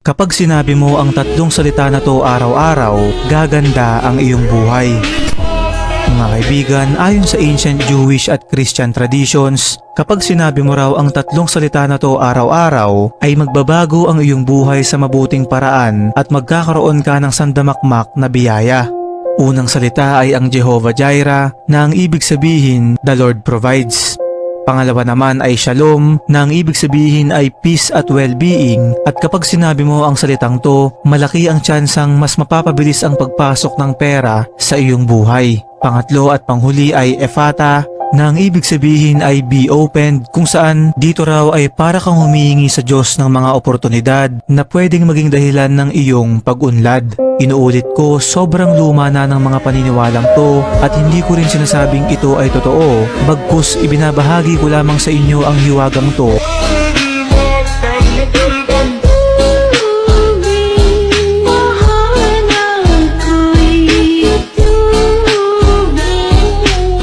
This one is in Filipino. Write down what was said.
Kapag sinabi mo ang tatlong salita na to araw-araw, gaganda ang iyong buhay. Mga kaibigan, ayon sa ancient Jewish at Christian traditions, kapag sinabi mo raw ang tatlong salita na to araw-araw, ay magbabago ang iyong buhay sa mabuting paraan at magkakaroon ka ng sandamakmak na biyaya. Unang salita ay ang Jehovah Jireh, na ang ibig sabihin, the Lord provides. Pangalawa naman ay Shalom, na ang ibig sabihin ay peace at well-being, at kapag sinabi mo ang salitang to, malaki ang tsansang mas mapapabilis ang pagpasok ng pera sa iyong buhay. Pangatlo at panghuli ay Ephata, na ang ibig sabihin ay be opened, kung saan dito raw ay para kang humihingi sa Diyos ng mga oportunidad na pwedeng maging dahilan ng iyong pag-unlad. Inuulit ko, sobrang luma na ng mga paniniwalang to at hindi ko rin sinasabing ito ay totoo, bagkus ibinabahagi ko lamang sa inyo ang hiwagang to